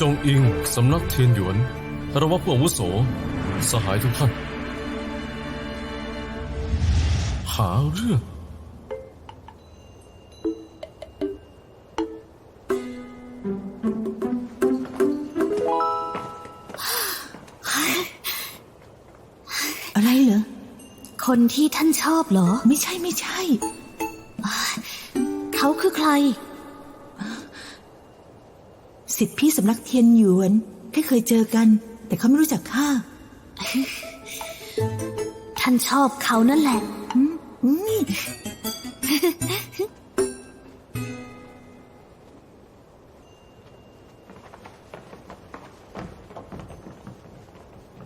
จงอิงสำนักเทียนหยวนคารวะผู้อาวุโสสหายทุกท่านหาเรื่องอะไรเหรอคนที่ท่านชอบเหรอไม่ใช่เขาคือใครศิษย์พี่สำนักเทียนหยวนแค่เคยเจอกันแต่เขาไม่รู้จักข้า ท่านชอบเขานั่นแหละ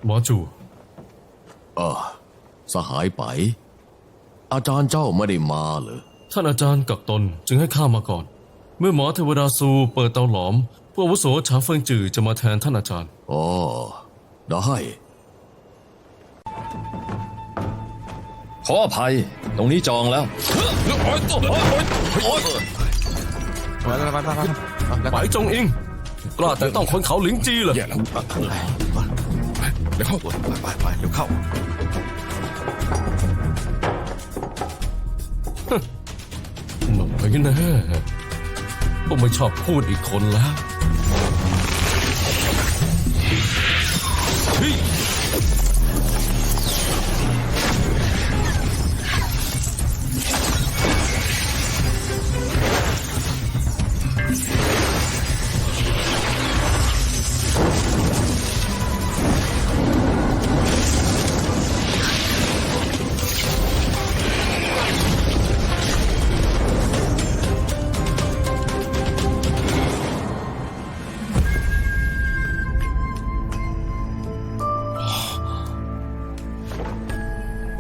หมอจูสหายไปอาจารย์เจ้าไม่ได้มาเหรอท่านอาจารย์กักตนจึงให้ข้ามาก่อนเมื่อหมอเทวดาซูเปิดเตาหลอมผู้อาวุโสฉาเฟิงจือจะมาแทนท่านอาจารย์อ๋อได้ขออภัยตรงนี้จองแล้วไปจงอิงกล้าแต่ต้องคนเขาหลิงจีเหรอเดี๋ยวเข้าไปเดี๋ยวเข้าหน่อยนะผมไม่ชอบพูดอีกคนแล้ว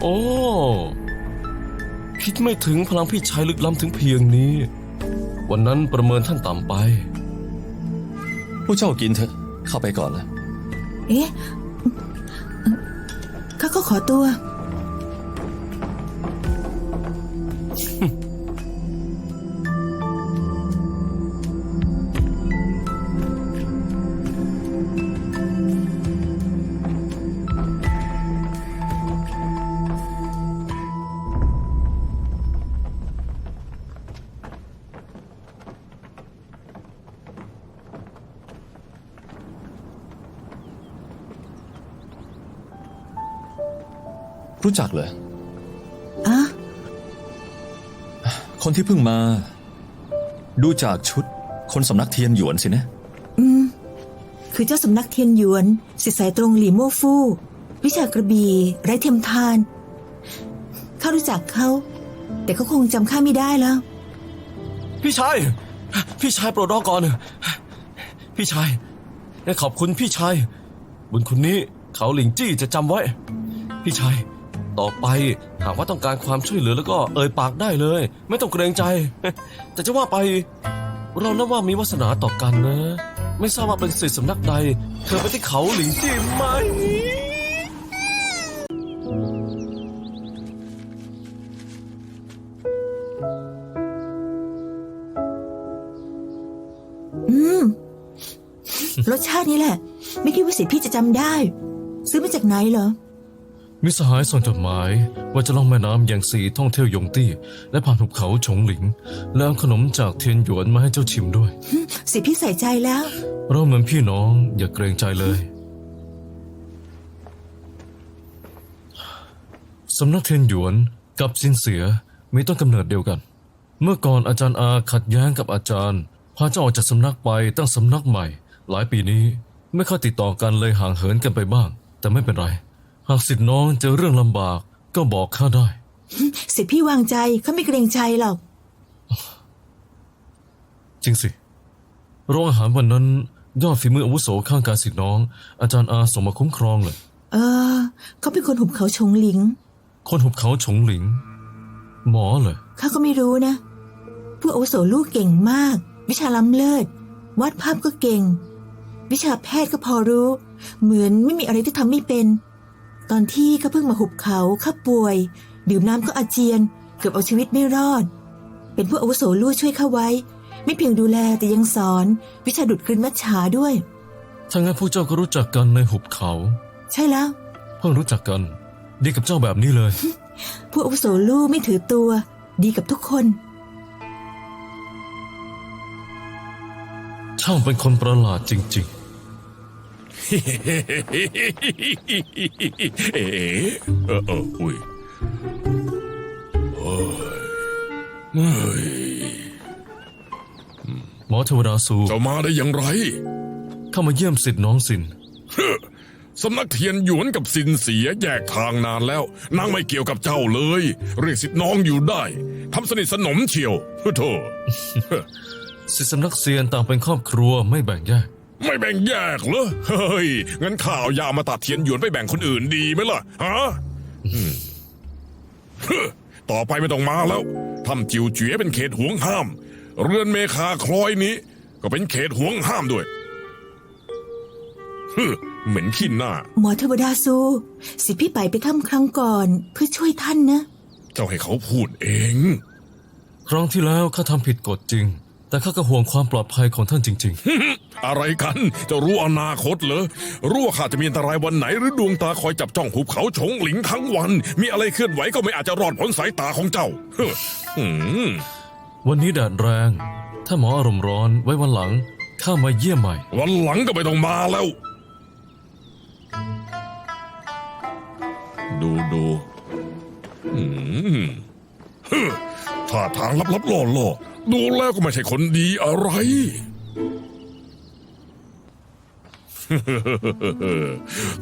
โอ้คิดไม่ถึงพลังพี่ชายลึกล้ำถึงเพียงนี้วันนั้นประเมินท่านต่ำไปผู้เจ้ากินเถอะเข้าไปก่อนนะ เอ๊ะข้าก็ขอตัวรู้จักเลยคนที่เพิ่งมาดูจากชุดคนสำนักเทียนหยวนสินะคือเจ้าสำนักเทียนหยวนศิษย์สายตรงหลี่โม่ฟู่วิชากระบี่ไร้เทียมทานข้ารู้จักเขาแต่เขาคงจำข้าไม่ได้แล้วพี่ชายโปรดรอก่อนพี่ชายขอบคุณพี่ชายบุญคุณนี้เขาหลิงจี้จะจำไว้พี่ชายต่อไปหากว่าต้องการความช่วยเหลือแล้วก็เอ่ยปากได้เลยไม่ต้องเกรงใจแต่จะว่าไปเรานับว่ามีวาสนาต่อกันนะไม่ทราบว่าเป็นศิษย์สำนักใดเคยไปที่เขาหลิงจี้ไหมรสชาตินี้แหละไม่คิดว่าศิษย์พี่จะจำได้ซื้อมาจากไหนเหรอมิสหายส่งจดหมายว่าจะล่องแม่น้ำอย่างสีท่องเที่ยวยงตี้และผ่านหุบเขาฉงหลิงแล้วเอาขนมจากเทียนหยวนมาให้เจ้าชิมด้วยศิษย์พี่ใส่ใจแล้วเราเหมือนพี่น้องอย่าเกรงใจเลยสำนักเทียนหยวนกับซินเสียมีต้นกำเนิดเดียวกันเมื่อก่อนอาจารย์อาขัดแย้งกับอาจารย์พาเจ้าออกจากสำนักไปตั้งสำนักใหม่หลายปีนี้ไม่ค่อยติดต่อกันเลยห่างเหินกันไปบ้างแต่ไม่เป็นไรหากสิทธิ์น้องเจอเรื่องลำบากก็บอกข้าได้สิทธิ์พี่วางใจเขาไม่เกรงใจหรอกจริงสิโรงอาหารวันนั้นยอดฝีมืออาวุโสข้างกายสิทธิ์น้องอาจารย์อาส่งมาคุ้มครองเลยเขาเป็นคนหุบเขาฉงหลิงคนหุบเขาฉงหลิงหมอเลยข้าก็ไม่รู้นะผู้อาวุโสลูกเก่งมากวิชาล้ำเลิศวาดภาพก็เก่งวิชาแพทย์ก็พอรู้เหมือนไม่มีอะไรที่ทำไม่เป็นตอนที่เขาเพิ่งมาหุบเขาข้าป่วยดื่มน้ำก็อาเจียนเกือบเอาชีวิตไม่รอดเป็นผู้อาวุโสลูกช่วยข้าไว้ ไม่เพียงดูแลแต่ยังสอนวิชาดุดกลืนมัจฉาด้วย ถ้างั้นพวกเจ้าก็รู้จักกันในหุบเขา ใช่แล้ว เพิ่งรู้จักกัน ดีกับเจ้าแบบนี้เลย ผู้อาวุโสลูกไม่ถือตัว ดีกับทุกคน ช่างเป็นคนประหลาดจริง อุ้ยเฮ้ย ๆ หมอเทวดาซู เจ้ามาได้อย่างไร เข้ามาเยี่ยมสิทธิ์น้องสิน สำนักเทียนหยวนกับสินเสียแยกทางนานแล้วนางไม่เกี่ยวกับเจ้าเลย เรียกสิทธิ์น้องอยู่ได้ทำสนิทสนมเชียวโธ่ สิทธิสำนักเซียนต่างเป็นครอบครัวไม่แบ่งแยก ไม่แบ่งแยกเหรอเฮ้ยงั้นข่าวยามาตัดเทียนหยวนไปแบ่งคนอื่นดีไหมล่ะฮะต่อไปไม่ต้องมาแล้วทำจิวเจ๋ยเป็นเขตห่วงห้าม เรือนเมคาคลอยนี้ ก็เป็นเขตห่วงห้ามด้วยเหม็นขี้หน้า หมอเทวดาซูสิทธิพี่ไปถ้ำครั้งก่อนเพื่อช่วยท่านนะ เจ้าให้เขาพูดเอง ครั้งที่แล้วข้าทำผิดกฎจริง แต่ข้าก็ห่วงความปลอดภัยของท่านจริง อะไรกันจะรู้อนาคตเหรอรู้ว่าข้าจะมีอันตรายวันไหนหรือดวงตาคอยจับจ้องหุบเขาฉงหลิงทั้งวัน มีอะไรเคลื่อนไหวก็ไม่อาจจะรอดพ้นสายตาของเจ้าอืม ๆ วันนี้แดดแรง ถ้าหมออารมณ์ร้อนไว้วันหลังข้ามาเยี่ยมใหม่ วันหลังก็ไม่ต้องมาแล้ว ดูอืมท่าทางลับๆล่อๆดูแล้วก็ไม่ใช่คนดีอะไร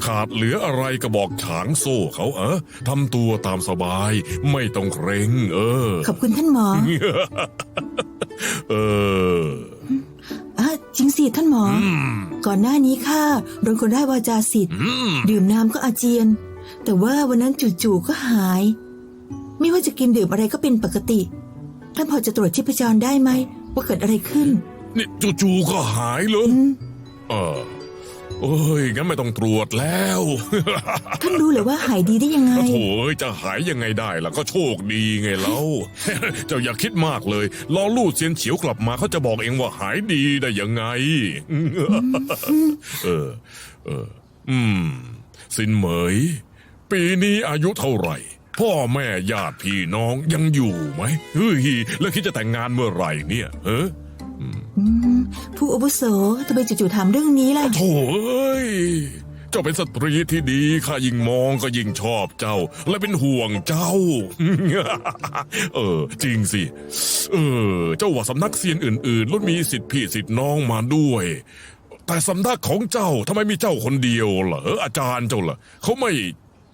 ขาดเหลืออะไรก็บอกฉางโซ่เขาทำตัวตามสบาย ไม่ต้องเกรงขอบคุณท่านหมอ เออ จริงสิท่านหมอก่อนหน้านี้ข้าโดนคนได้วาจาสิทธิ์ดื่มน้ำก็อาเจียน แต่ว่าวันนั้นจู่ๆก็หาย ไม่ว่าจะกินดื่มอะไรก็เป็นปกติท่านพอจะตรวจชีพจรได้ไหมว่าเกิดอะไรขึ้น นี่จู่ๆก็หายเหรอโอ้ยงั้นไม่ต้องตรวจแล้ว ท่านรู้เหรือว่าหายดีได้ยังไง โถ่จะหายยังไงได้ล่ะก็โชคดีไงเล่า เจ้าอย่าคิดมากเลยรอลู่เซียนเฉียวกลับมาเขาจะบอกเองว่าหายดีได้ยังไง สินเหมย ปีนี้อายุเท่าไหร่ พ่อแม่ญาติพี่น้องยังอยู่ไหมเฮ้ยแล้วคิดจะแต่งงานเมื่อไหร่เนี่ยผู้อาวุโสทำไมจู่ๆถามเรื่องนี้ล่ะ โถ่เอ้ยเจ้าเป็นสตรีที่ดีข้ายิ่งมองก็ยิ่งชอบเจ้า และเป็นห่วงเจ้า จริงสิเจ้าว่าสำนักเซียนอื่นๆล้วนมีสิทธิพี่สิทธิน้องมาด้วย แต่สำนักของเจ้าทำไมมีเจ้าคนเดียวเหรออาจารย์เจ้าล่ะเขาไม่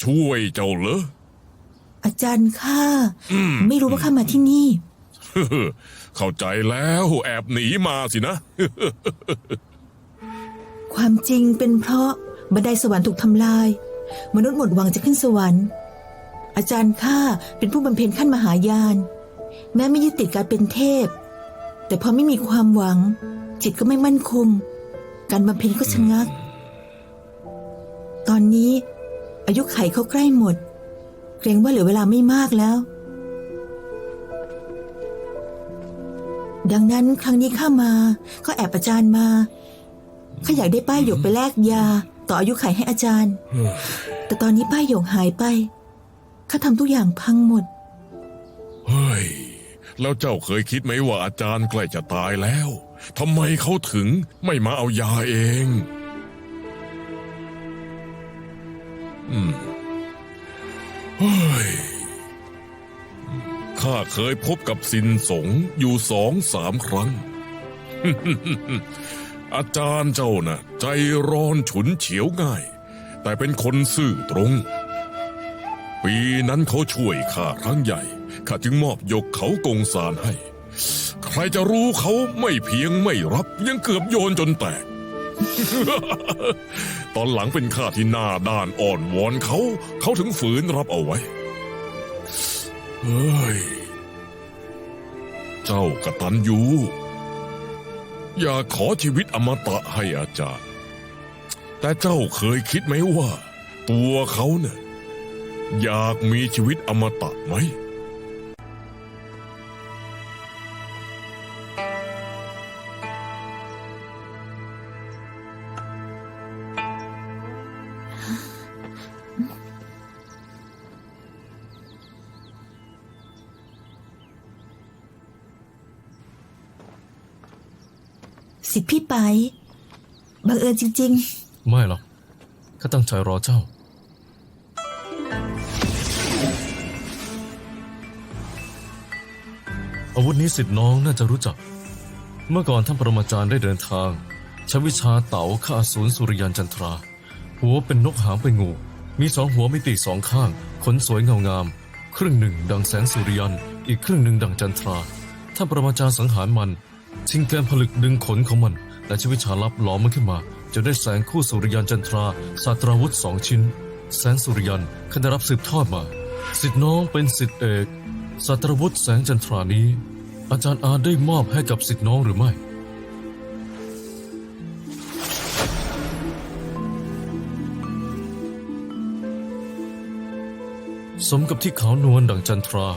ช่วยเจ้าเหรอ อาจารย์ข้าไม่รู้ว่าข้ามาที่นี่ เข้าใจแล้วแอบหนีมาสินะ ความจริงเป็นเพราะบันไดสวรรค์ถูกทำลาย มนุษย์หมดหวังจะขึ้นสวรรค์ อาจารย์ข้าเป็นผู้บำเพ็ญขั้นมหายาน แม้ไม่ยึดติดการเป็นเทพ แต่พอไม่มีความหวัง จิตก็ไม่มั่นคง การบำเพ็ญก็ชะงัก ตอนนี้อายุไขเขาใกล้หมด เกรงว่าเหลือเวลาไม่มากแล้ว ดังนั้นครั้งนี้ข้ามาก็แอบอาจารย์มาข้าอยากได้ป้ายหยกไปแลกยาต่ออายุไขให้อาจารย์ แต่ตอนนี้ป้ายหยกหายไปข้าทำทุกอย่างพังหมด เฮ้ยแล้วเจ้าเคยคิดไหมว่าอาจารย์ใกล้จะตายแล้วทำไมเขาถึงไม่มาเอายาเองเฮ้ยข้าเคยพบกับสินสงอยู่2-3 ครั้ง อาจารย์เจ้าน่ะใจร้อนฉุนเฉียวง่าย แต่เป็นคนซื่อตรง ปีนั้นเขาช่วยข้าครั้งใหญ่ข้าจึงมอบยกเขากงสารให้ ใครจะรู้เขาไม่เพียงไม่รับยังเกือบโยนจนแตก ตอนหลังเป็นข้าที่หน้าด้านอ่อนวอนเขาถึงฝืนรับเอาไว้เฮ้ยเจ้ากตัญญูอยากขอชีวิตอมตะให้อาจารย์แต่เจ้าเคยคิดไหมว่าตัวเขาเนี่ยอยากมีชีวิตอมตะไหม สิทธิ์พี่ไปบังเอิญจริง ไม่หรอกข้าตั้งใจรอเจ้า อาวุธนี้สิทธิ์น้องน่าจะรู้จัก เมื่อก่อนท่านปรมาจารย์ได้เดินทางใช้วิชาเต๋าฆ่าอสูรสุริยันจันทรา หัวเป็นนกหางเป็นงู มี2 หัวมิติ2 ข้าง ขนสวยเงางาม ครึ่งหนึ่งดังแสงสุริยัน อีกครึ่งหนึ่งดังจันทรา ท่านปรมาจารย์สังหารมันชิงแกนผลึกดึงขนของมัน และใช้วิชาลับหลอมมันขึ้นมาจนได้แสงคู่สุริยันจันทราศาสตราวุธ2 ชิ้น แสงสุริยันข้าได้รับสืบทอดมา สิทธิ์น้องเป็นสิทธิเอกศาสตราวุธแสงจันทรานี้ อาจารย์อาได้มอบให้กับสิทธิ์น้องหรือไม่ สมกับที่ขาวนวลดังจันทรา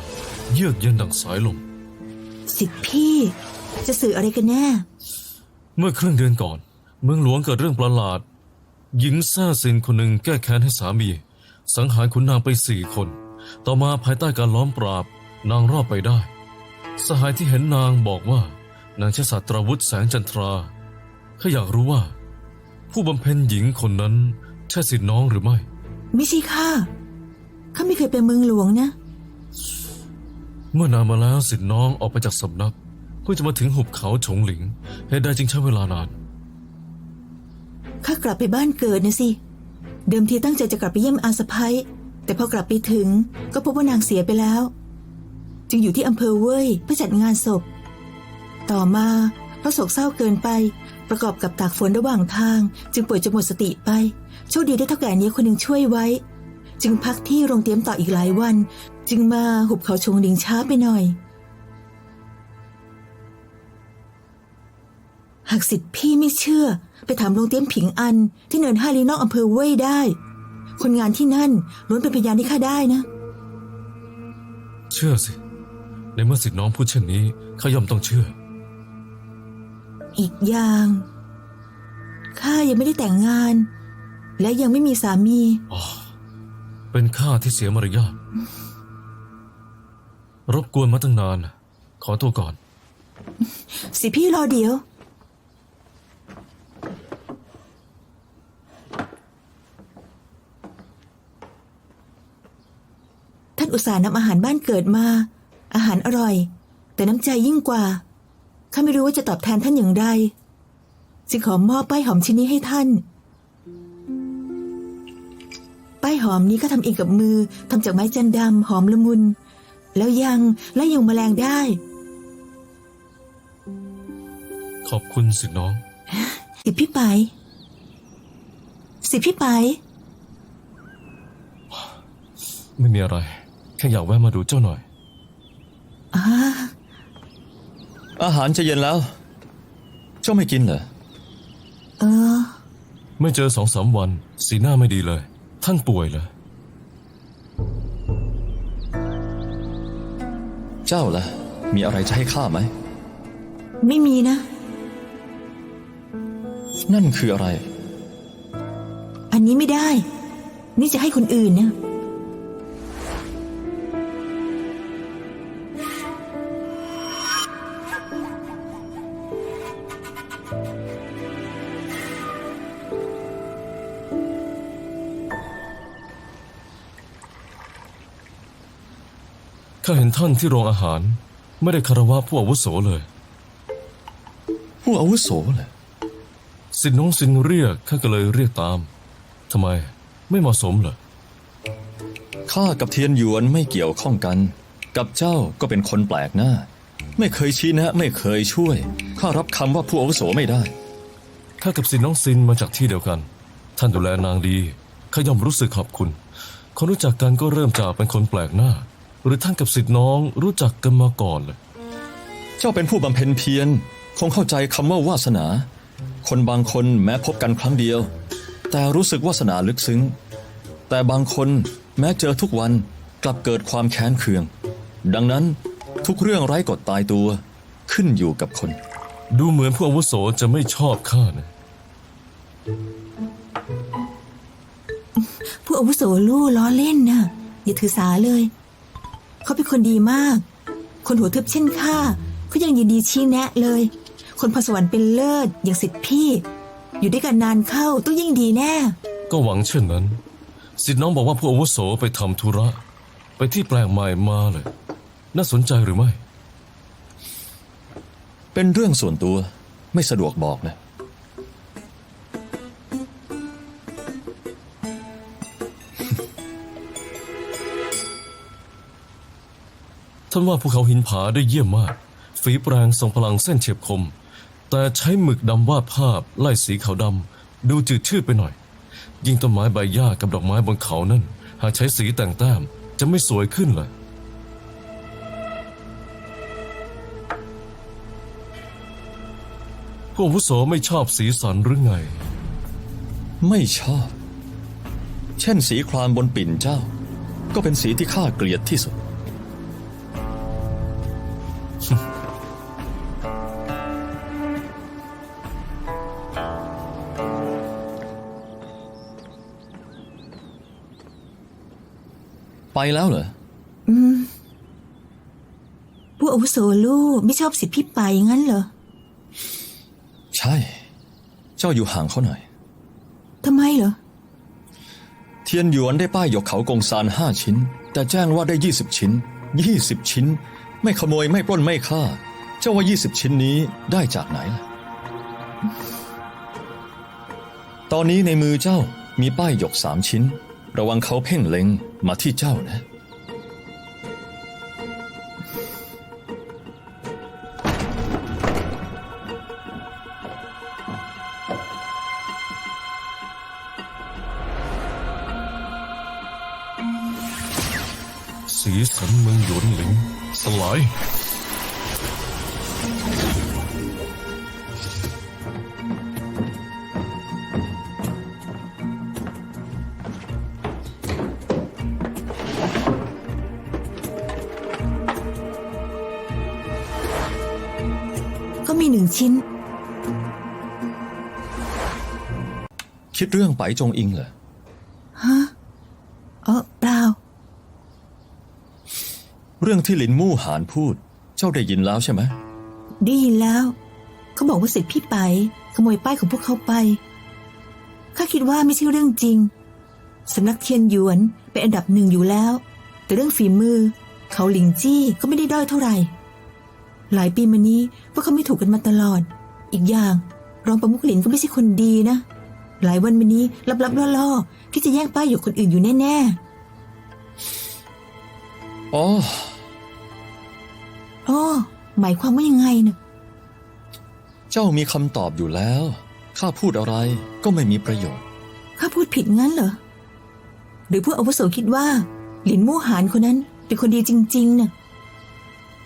เยือกเย็นดังสายลม ๆ สิทธิ์พี่จะสื่ออะไรกันแน่ เมื่อครึ่งเดือนก่อน เมืองหลวงเกิดเรื่องประหลาด หญิงแซ่ซินคนหนึ่งแก้แค้นให้สามี สังหารขุนนางไป4 คน ต่อมาภายใต้การล้อมปราบ นางรอดไปได้ สหายที่เห็นนางบอกว่านางใช้ศาสตราวุธแสงจันทราข้าอยากรู้ว่า ผู้บำเพ็ญหญิงคนนั้นใช่สิทธิ์น้องหรือไม่ ไม่ใช่ข้าไม่เคยไปเมืองหลวงนะ เมื่อนานมาแล้วสิทธิ์น้องออกไปจากสำนัก เพื่อจะมาถึงหุบเขาฉงหลิงเหตุใดจึงใช้เวลานาน ข้ากลับไปบ้านเกิดนะสิ เดิมทีตั้งใจจะกลับไปเยี่ยมอาสะพ้ยแต่พอกลับไปถึงก็พบว่านางเสียไปแล้ว จึงอยู่ที่อำเภอเว่ยเพื่อจัดงานศพ ต่อมาเพราะโศกเศร้าเกินไปประกอบกับตากฝนระหว่างทาง จึงป่วยจนหมดสติไปโชคดีได้เท่าแก่นี้คนหนึ่งช่วยไว้ จึงพักที่โรงเตรียมต่ออีกหลายวัน จึงมาหุบเขาชงหลิงช้าไปหน่อย หากสิทธิ์พี่ไม่เชื่อไปถามโรงเตรียมผิงอันที่เนิน5 ลี้นอกอำเภอเว่ยได้ คนงานที่นั่นล้วนเป็นพยานที่ข้าได้นะ เชื่อสิ ในเมื่อสิทธิ์น้องพูดเช่นนี้ข้าย่อมต้องเชื่อ อีกอย่างข้ายังไม่ได้แต่งงาน และยังไม่มีสามี เป็นข้าที่เสียมารยาท รบกวนมาตั้งนาน ขอตัวก่อน สิพี่รอเดี๋ยว ท่านอุตส่าห์นำอาหารบ้านเกิดมา อาหารอร่อย แต่น้ำใจยิ่งกว่าข้าไม่รู้ว่าจะตอบแทนท่านอย่างไรจึงขอมอบป้ายหอมชิ้นนี้ให้ท่าน ป้ายหอมนี้ก็ทำเองกับมือทำจากไม้จันดำหอมละมุน แล้วยังไล่ยุงแมลงได้ ขอบคุณสิทธิ์น้อง สิพี่ไปพี่ไป ไม่มีอะไร แค่อยากแวะมาดูเจ้าหน่อย อาหารจะเย็นแล้ว เจ้าไม่กินเหรอ ไม่เจอ2-3 วัน สีหน้าไม่ดีเลย ท่านป่วยเหรอ เจ้าล่ะ มีอะไรจะให้ข้าไหม ไม่มีนะ นั่นคืออะไร อันนี้ไม่ได้ นี่จะให้คนอื่นนะ ข้าเห็นท่านที่โรงอาหาร ไม่ได้คารวะผู้อาวุโสเลย ผู้อาวุโสเหรอ สิทธิ์น้องสินเรียกข้าก็เลยเรียกตามทำไมไม่เหมาะสมเหรอ ข้ากับเทียนหยวนไม่เกี่ยวข้องกัน กับเจ้าก็เป็นคนแปลกหน้า ไม่เคยชี้แนะไม่เคยช่วย ข้ารับคำว่าผู้อาวุโสไม่ได้ ข้ากับสินน้องซินมาจากที่เดียวกัน ท่านดูแลนางดีข้าย่อมรู้สึกขอบคุณคนรู้จักกันก็เริ่มจากเป็นคนแปลกหน้า หรือท่านกับสิทธิ์น้องรู้จักกันมาก่อนเลย เจ้าเป็นผู้บำเพ็ญเพียรคงเข้าใจคำว่าวาสนา คนบางคนแม้พบกันครั้งเดียว แต่รู้สึกวาสนาลึกซึ้ง แต่บางคนแม้เจอทุกวันกลับเกิดความแค้นเคือง ดังนั้นทุกเรื่องไร้กฎตายตัวขึ้นอยู่กับคน ดูเหมือนผู้อาวุโสจะไม่ชอบข้านะ ผู้อาวุโสลู่ล้อเล่นนะอย่าถือสาเลย เขาเป็นคนดีมาก คนหัวทึบเช่นข้าเขายังยินดีชี้แนะเลย คนพรสวรรค์เป็นเลิศอย่างสิทธิพี่ อยู่ด้วยกันนานเข้าต้องยิ่งดีแน่ ก็หวังเช่นนั้นสิทธิ์น้องบอกว่าผู้อาวุโสไปทำธุระไปที่แปลกใหม่มาเลยน่าสนใจหรือไม่ เป็นเรื่องส่วนตัวไม่สะดวกบอกนะ ท่านว่าภูเขาหินผาได้เยี่ยมมากฝีแปรงทรงพลังเส้นเฉียบคมแต่ใช้หมึกดำวาดภาพไล่สีขาวดำดูจืดชืดไปหน่อยยิ่งต้นไม้ใบหญ้ากับดอกไม้บนเขานั่นหากใช้สีแต่งแต้มจะไม่สวยขึ้นเลยผู้อาวุโสไม่ชอบสีสันหรือไง ไม่ชอบ เช่นสีครามบนปิ่นเจ้า ก็เป็นสีที่ข้าเกลียดที่สุด ไปแล้วเหรอ ผู้อาวุโสลูกไม่ชอบสิทธิพี่ไปงั้นเหรอ ใช่ เจ้าอยู่ห่างเขาหน่อย ทำไมเหรอ เทียนหยวนได้ป้ายหยกเขากงซาน5 ชิ้น แต่แจ้งว่าได้20 ชิ้น 20 ชิ้น ไม่ขโมยไม่ปล้นไม่ฆ่า เจ้าว่า20 ชิ้นนี้ได้จากไหนล่ะ ตอนนี้ในมือเจ้ามีป้ายหยก3 ชิ้น ระวังเขาเพ่งเล็งมาที่เจ้านะ สีสันเมืองหยวนหลิงสลายก็มี1 ชิ้น คิดเรื่องไปจงอิงเหรอ เปล่า เรื่องที่หลินมู่หานพูด เจ้าได้ยินแล้วใช่ไหม ได้ยินแล้วเขาบอกว่าสิทธิพี่ไปขโมยป้ายของพวกเขาไปข้าคิดว่าไม่ใช่เรื่องจริงสำนักเทียนหยวนเป็นอันดับ1อยู่แล้วแต่เรื่องฝีมือเขาหลิงจี้ก็ไม่ได้ด้อยเท่าไหร่หลายปีมานี้พวกเขาไม่ถูกกันมาตลอดอีกอย่างรองประมุขหลินก็ไม่ใช่คนดีนะหลายวันมานี้ลับๆล่อๆที่จะแย่งป้ายหยกคนอื่นอยู่แน่ๆ อ๋อ หมายความว่ายังไงนะ เจ้ามีคำตอบอยู่แล้ว ข้าพูดอะไรก็ไม่มีประโยชน์ ข้าพูดผิดงั้นเหรอหรือผู้อาวุโสคิดว่าหลินมู่หานคนนั้นเป็นคนดีจริงๆน่ะ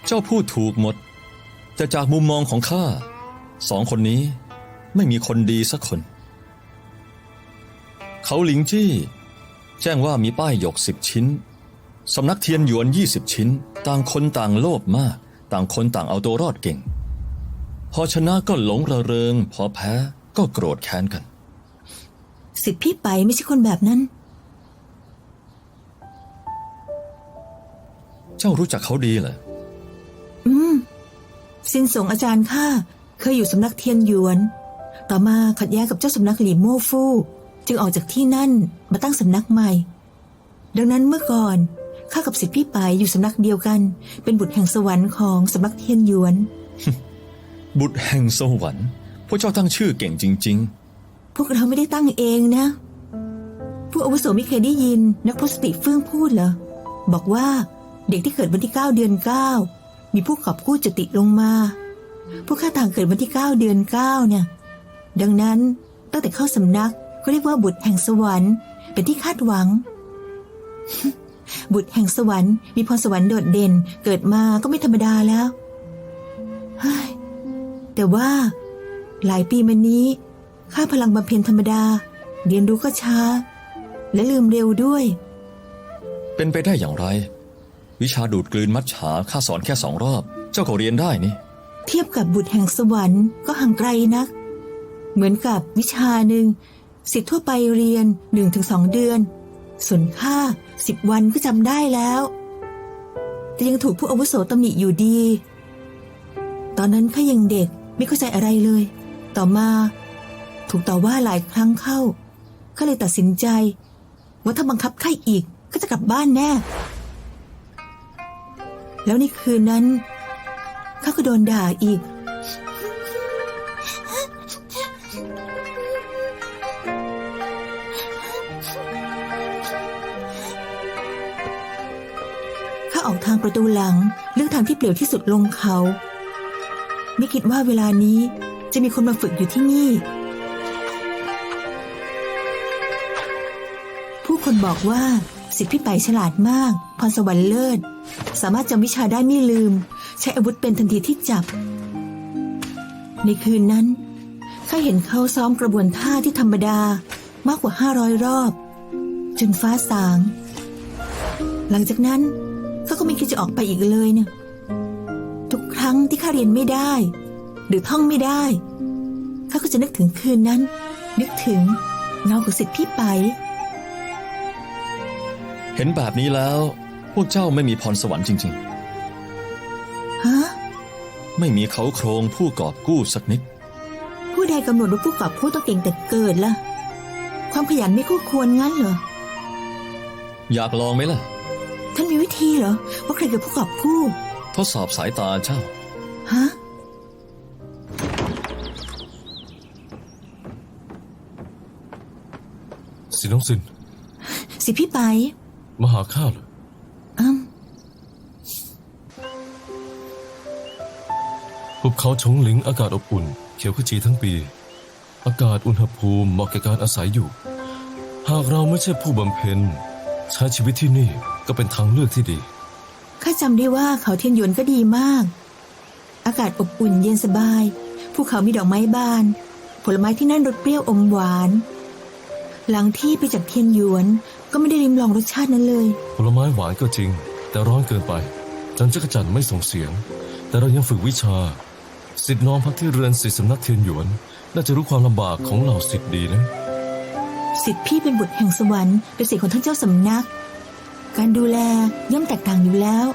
เจ้าพูดถูกหมด แต่จากมุมมองของข้า2 คนนี้ไม่มีคนดีสักคน เขาหลิงจี้แจ้งว่ามีป้ายหยก10 ชิ้นสำนักเทียนหยวน20 ชิ้นต่างคนต่างโลภมากต่างคนต่างเอาตัวรอดเก่งพอชนะก็หลงระเริงพอแพ้ก็โกรธแค้นกัน สิทธิพี่ไปไม่ใช่คนแบบนั้น เจ้ารู้จักเขาดีเหรอ ซินสงอาจารย์ข้าเคยอยู่สำนักเทียนหยวนต่อมาขัดแย้งกับเจ้าสำนักหลี่โม่ฟู่จึงออกจากที่นั่นมาตั้งสำนักใหม่ดังนั้นเมื่อก่อนข้ากับสิทธิพี่ไปอยู่สำนักเดียวกันเป็นบุตรแห่งสวรรค์ของสำนักเทียนหยวน บุตรแห่งสวรรค์พวกเจ้าตั้งชื่อเก่งจริง พวกเราไม่ได้ตั้งเองนะผู้อาวุโสไม่เคยได้ยินนักพจน์สติเฟื่องพูดเหรอบอกว่าเด็กที่เกิดวันที่9 เดือน 9มีผู้ขอบกู้จุติลงมาพวกข้าต่างเกิดวันที่9 เดือน 9เนี่ยดังนั้นตั้งแต่เข้าสำนักก็เรียกว่าบุตรแห่งสวรรค์เป็นที่คาดหวัง บุตรแห่งสวรรค์มีพรสวรรค์โดดเด่นเกิดมาก็ไม่ธรรมดาแล้วเฮ้ยแต่ว่าหลายปีมานี้ข้าพลังบำเพ็ญธรรมดาเรียนรู้ก็ช้าและลืมเร็วด้วย ๆ เป็นไปได้อย่างไร วิชาดูดกลืนมัจฉาข้าสอนแค่2 รอบ เจ้าก็เรียนได้นี่ เทียบกับบุตรแห่งสวรรค์ก็ห่างไกลนักเหมือนกับวิชาหนึ่งศิษย์ทั่วไปเรียน 1-2 เดือนส่วนข้า10 วันก็จำได้แล้วแต่ยังถูกผู้อาวุโสตำหนิอยู่ดีตอนนั้นข้ายังเด็ก ไม่เข้าใจอะไรเลย ต่อมาถูกต่อว่าหลายครั้งเข้าข้าเลยตัดสินใจ ว่าถ้าบังคับข้าอีกก็จะกลับบ้านแน่ แล้วในคืนนั้นข้าก็โดนด่าอีก ข้าออกทางประตูหลังเลือกทางที่เปลี่ยวที่สุดลงเขา ไม่คิดว่าเวลานี้จะมีคนมาฝึกอยู่ที่นี่ ผู้คนบอกว่าศิษย์พี่ไปฉลาดมากพรสวรรค์เลิศสามารถจำวิชาได้ไม่ลืม ใช้อาวุธเป็นทันทีที่จับ ในคืนนั้นข้าเห็นเขาซ้อมกระบวนท่าที่ธรรมดามากกว่า500 รอบ จนฟ้าสาง หลังจากนั้นข้าก็ไม่คิดจะออกไปอีกเลยเนี่ยทุกครั้งที่ข้าเรียนไม่ได้ หรือท่องไม่ได้ข้าก็จะนึกถึงคืนนั้น นึกถึงเงาของศิษย์พี่ไป เห็นแบบนี้แล้ว พวกเจ้าไม่มีพรสวรรค์จริง ฮะ ๆ ไม่มีเขาโครงผู้กอบกู้สักนิด ผู้ใดกำหนดว่าผู้กอบกู้ต้องเก่งแต่เกิดล่ะ ความขยันไม่คู่ควรงั้นเหรอ อยากลองไหมล่ะ ท่านมีวิธีเหรอว่าใครคือผู้กอบกู้ ทดสอบสายตาเจ้า ฮะ สิน้องสิน สิพี่ไป มาหาข้าเหรอ ภูเขาฉงหลิงอากาศอบอุ่น เขียวขจีทั้งปี อากาศอุณหภูมิเหมาะแก่การอาศัยอยู่ หากเราไม่ใช่ผู้บำเพ็ญใช้ชีวิตที่นี่ก็เป็นทางเลือกที่ดี ข้าจำได้ว่าเขาเทียนหยวนก็ดีมาก อากาศอบอุ่นเย็นสบาย ภูเขามีดอกไม้บาน ผลไม้ที่นั่นรสเปรี้ยวอมหวาน หลังที่ไปจากเทียนหยวนก็ไม่ได้ริมลองรสชาตินั้นเลย ผลไม้หวานก็จริง แต่ร้อนเกินไป จันจักรจันทร์ไม่ส่งเสียง แต่เรายังฝึกวิชาศิษย์น้องพักที่เรือนศิษย์สำนักเทียนหยวนน่าจะรู้ความลำบากของเหล่าศิษย์ดีนะ ศิษย์พี่เป็นบุตรแห่งสวรรค์เป็นศิษย์ของท่านเจ้าสำนัก การดูแลย่อมแตกต่างอยู่แล้ว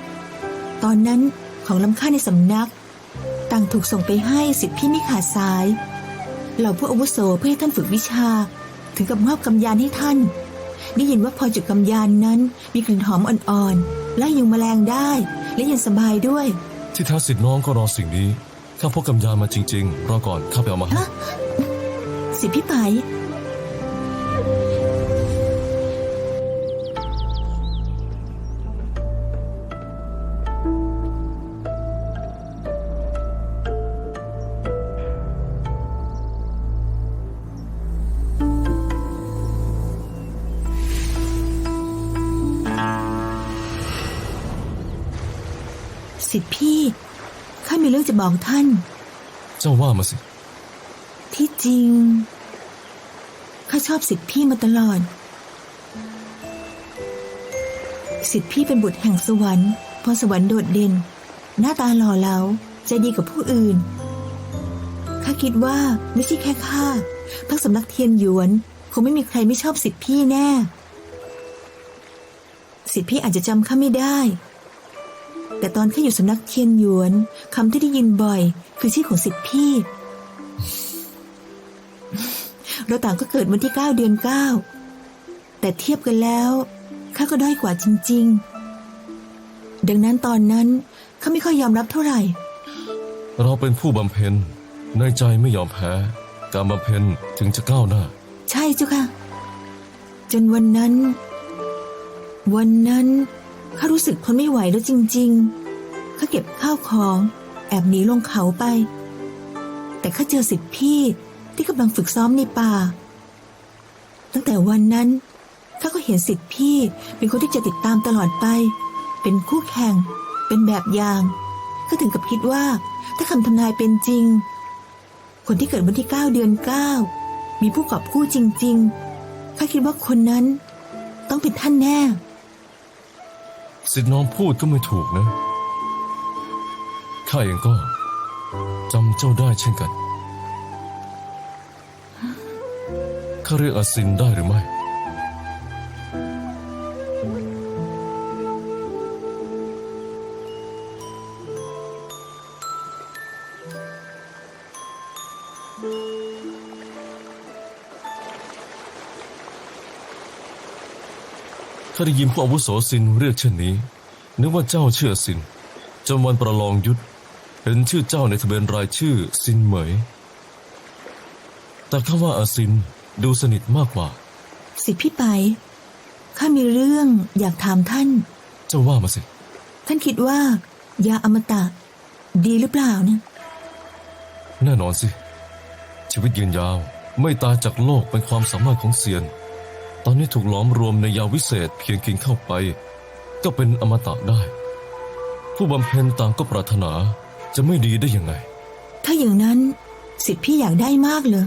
ตอนนั้นของล้ำค่าในสำนัก ต่างถูกส่งไปให้ศิษย์พี่ไม่ขาดสาย เหล่าผู้อาวุโสเพื่อให้ท่านฝึกวิชา ถึงกับมอบกำยานให้ท่าน ได้ยินว่าพอจุดกำยานนั้นมีกลิ่นหอมอ่อนๆไล่ยุงแมลงได้และเย็นสบายด้วย ที่ท้าศิษย์น้องก็รอสิ่งนี้ข้าพกกำยานมาจริงๆรอก่อนข้าไปเอามาให้ ศิษย์พี่ไป ศิษย์พี่ข้ามีเรื่องจะบอกท่าน เจ้าว่ามาสิ ที่จริงข้าชอบศิษย์พี่มาตลอด ศิษย์พี่เป็นบุตรแห่งสวรรค์พรสวรรค์โดดเด่น หน้าตาหล่อเหลาใจดีกับผู้อื่นข้าคิดว่าไม่ใช่แค่ข้าทั้งสำนักเทียนหยวนคงไม่มีใครไม่ชอบศิษย์พี่แน่ ศิษย์พี่อาจจะจำข้าไม่ได้ แต่ตอนข้าอยู่สำนักเทียนหยวนคำที่ได้ยินบ่อยคือชื่อของศิษย์พี่ เราต่างก็เกิดวันที่9 เดือน 9แต่เทียบกันแล้วข้าก็ด้อยกว่าจริงๆดังนั้นตอนนั้นข้าไม่ค่อยยอมรับเท่าไหร่ เราเป็นผู้บำเพ็ญในใจไม่ยอมแพ้ การบำเพ็ญถึงจะก้าวหน้า ใช่เจ้าค่ะ จนวันนั้นข้ารู้สึกทนไม่ไหวแล้วจริงๆข้าเก็บข้าวของแอบหนีลงเขาไป แต่ข้าเจอศิษย์พี่ที่กำลังฝึกซ้อมในป่า ตั้งแต่วันนั้นข้าก็เห็นศิษย์พี่เป็นคนที่จะติดตามตลอดไป เป็นคู่แข่งเป็นแบบอย่างข้าถึงกับคิดว่าถ้าคำทำนายเป็นจริง คนที่เกิดวันที่9 เดือน 9มีผู้กอบกู้จริงๆข้าคิดว่าคนนั้นต้องเป็นท่านแน่ ศิษย์น้องพูดก็ไม่ถูกนะ ข้าเองก็จำเจ้าได้เช่นกัน ข้าเรียกอาซินได้หรือไม่ ข้าได้ยินผู้อาวุโสซินเรียกเช่นนี้นึกว่าเจ้าเชื่อซินจนวันประลองยุทธเห็นชื่อเจ้าในทะเบียนรายชื่อซินเหมยแต่ข้าว่าอาซินดูสนิทมากกว่า สิทธิพี่ไปข้ามีเรื่องอยากถามท่าน เจ้าว่ามาสิ ท่านคิดว่ายาอมตะดีหรือเปล่าเนี่ย แน่นอนสิ ชีวิตยืนยาวไม่ตายจากโลกเป็นความสามารถของเซียน ตอนนี้ถูกหลอมรวมในยาวิเศษเพียงกินเข้าไป ก็เป็นอมตะได้ ผู้บำเพ็ญต่างก็ปรารถนาจะไม่ดีได้ยังไง ถ้าอย่างนั้นสิทธิพี่อยากได้มากเลย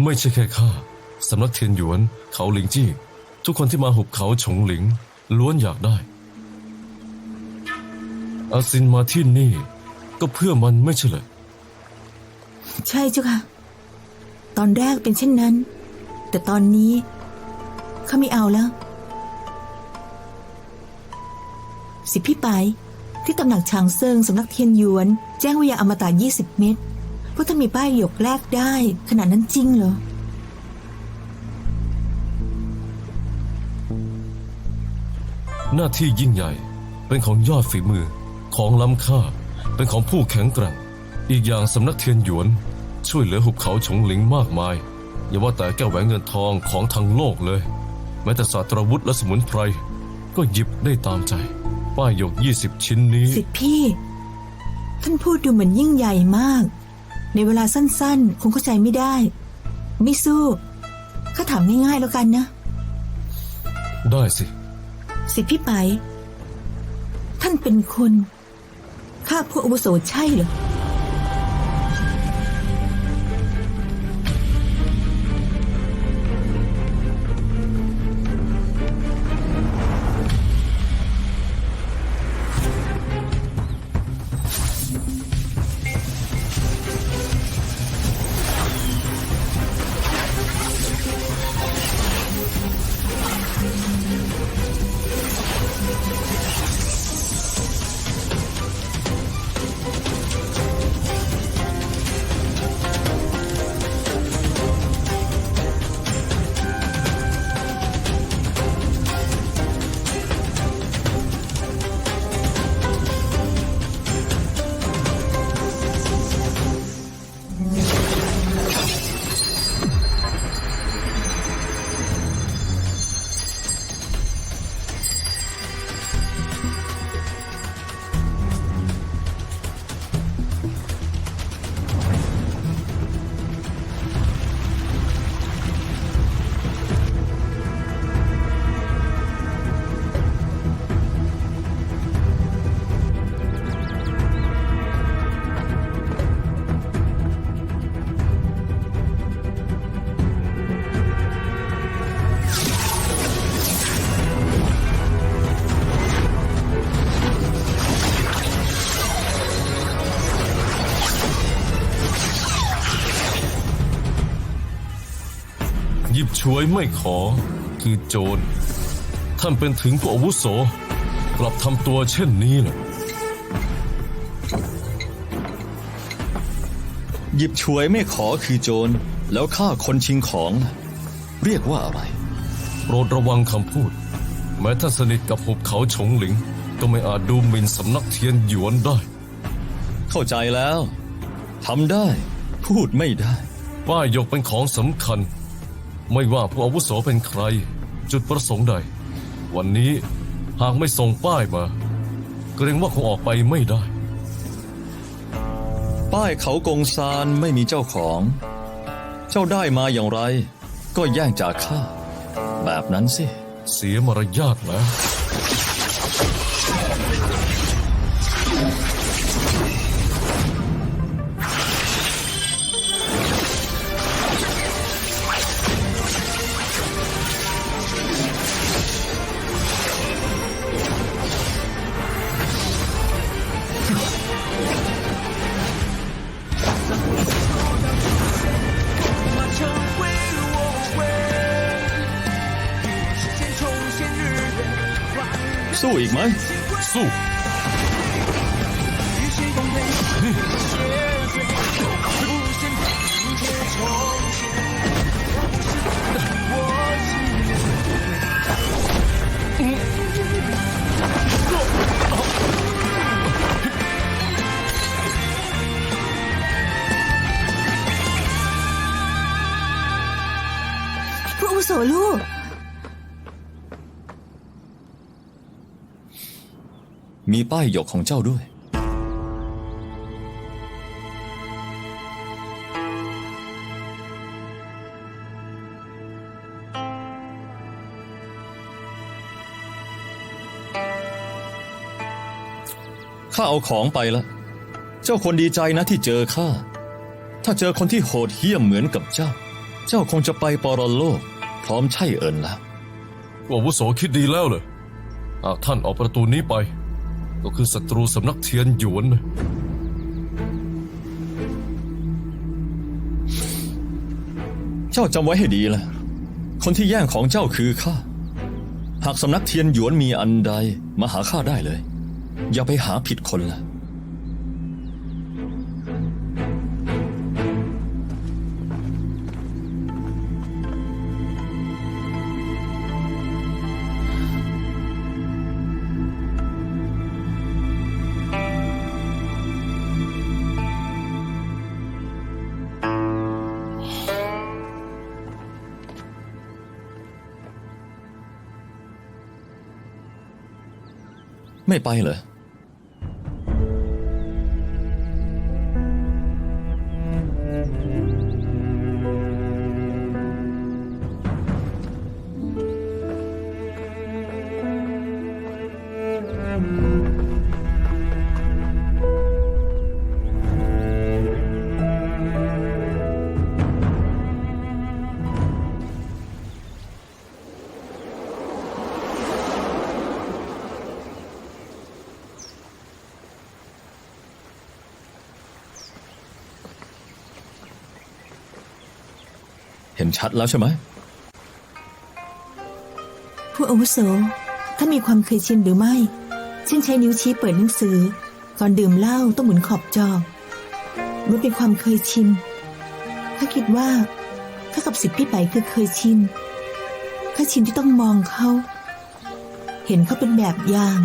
ไม่ใช่แค่ข้าสำนักเทียนหยวนเขาหลิงจี้ทุกคนที่มาหุบเขาฉงหลิงล้วนอยากได้อาซินมาที่นี่ก็เพื่อมันไม่ใช่เหรอ ใช่เจ้าค่ะตอนแรกเป็นเช่นนั้น แต่ตอนนี้ข้าไม่เอาแล้ว สิทธิพี่ไปที่ตำหนักฉางเซิงสำนักเทียนหยวนแจ้งว่ายาอมตะ20 เม็ดเพราะถ้ามีป้ายหยกแลกได้ขนาดนั้นจริงเหรอ หน้าที่ยิ่งใหญ่เป็นของยอดฝีมือของล้ำค่าเป็นของผู้แข็งแกร่งอีกอย่างสำนักเทียนหยวนช่วยเหลือหุบเขาฉงหลิงมากมายอย่าว่าแต่แก้วแหวนเงินทองของทางโลกเลยแม้แต่ศาสตราวุธและสมุนไพรก็หยิบได้ตามใจป้ายหยก20 ชิ้นนี้ สิทธิพี่ท่านพูดดูเหมือนยิ่งใหญ่มากในเวลาสั้นๆคงเข้าใจไม่ได้ไม่สู้ข้าถามง่ายๆแล้วกันนะ ได้สิ สิทธิพี่ไปท่านเป็นคนข้าผู้อาวุโสใช่เหรอ หยิบฉวยไม่ขอคือโจรท่านเป็นถึงผู้อาวุโสกลับทำตัวเช่นนี้เหรอ หยิบฉวยไม่ขอคือโจรแล้วฆ่าคนชิงของล่ะเรียกว่าอะไร โปรดระวังคำพูดแม้ท่านสนิทกับหุบเขาฉงหลิงก็ไม่อาจดูหมิ่นสำนักเทียนหยวนได้ เข้าใจแล้วทำได้พูดไม่ได้ ป้ายหยกเป็นของสำคัญไม่ว่าผู้อาวุโสเป็นใครจุดประสงค์ใดวันนี้หากไม่ส่งป้ายมาเกรงว่าคงออกไปไม่ได้ ป้ายเขากงซานไม่มีเจ้าของ เจ้าได้มาอย่างไร ก็แย่งจากข้าแบบนั้นสิ เสียมารยาทแล้ว สู้อีกไหม สู้ เ ลูก มีป้ายหยกของเจ้าด้วย ข้าเอาของไปแล้ว เจ้าควรดีใจนะที่เจอข้า ถ้าเจอคนที่โหดเหี้ยมเหมือนกับเจ้า เจ้าคงจะไปปรโลก พร้อมใช่เอิญแล้ว อาวุโสคิดดีแล้วเลยหากท่านออกประตูนี้ไป ก็คือศัตรูสำนักเทียนหยวนนะ เจ้าจำไว้ให้ดีละคนที่แย่งของเจ้าคือข้า หากสำนักเทียนหยวนมีอันใดมาหาข้าได้เลย อย่าไปหาผิดคนละ ไม่ไปเหรอ เห็นชัดแล้วใช่ไหม ผู้อาวุโสถ้ามีความเคยชินหรือไม่เช่นใช้นิ้วชี้เปิดหนังสือ ก่อนดื่มเหล้าต้องหมุนขอบจอมันเป็นความเคยชินข้าคิดว่าข้ากับสิทธิ์พี่ไปคือเคยชินข้าชินที่ต้องมองเขา เห็นเขาเป็นแบบอย่าง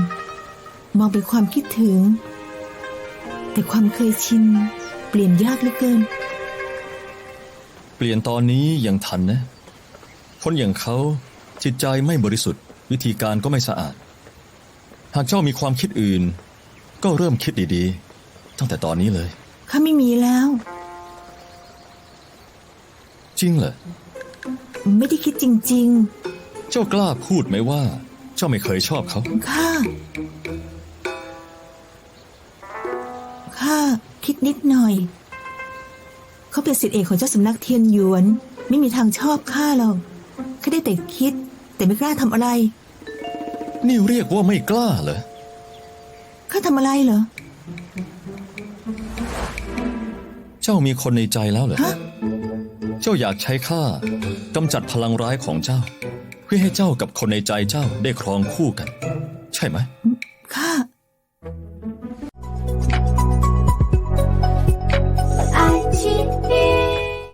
มองเป็นความคิดถึง แต่ความเคยชินเปลี่ยนยากเหลือเกิน เปลี่ยนตอนนี้ยังทันนะ คนอย่างเขาจิตใจไม่บริสุทธิ์ วิธีการก็ไม่สะอาด หากเจ้ามีความคิดอื่น ก็เริ่มคิดดีๆ ตั้งแต่ตอนนี้เลย ข้าไม่มีแล้ว จริงเหรอ ไม่ได้คิดจริง เจ้ากล้าพูดไหมว่า เจ้าไม่เคยชอบเขา ๆ ข้าคิดนิดหน่อย เขาเป็นศิษย์เอกของเจ้าสำนักเทียนหยวน ไม่มีทางชอบข้าหรอกข้าได้แต่คิด แต่ไม่กล้าทำอะไร นี่เรียกว่าไม่กล้าเหรอ ข้าทำอะไรเหรอ เจ้ามีคนในใจแล้วเหรอ ฮะ เจ้าอยากใช้ข้ากำจัดพลังร้ายของเจ้า เพื่อให้เจ้ากับคนในใจเจ้าได้ครองคู่กัน ใช่ไหม ข้า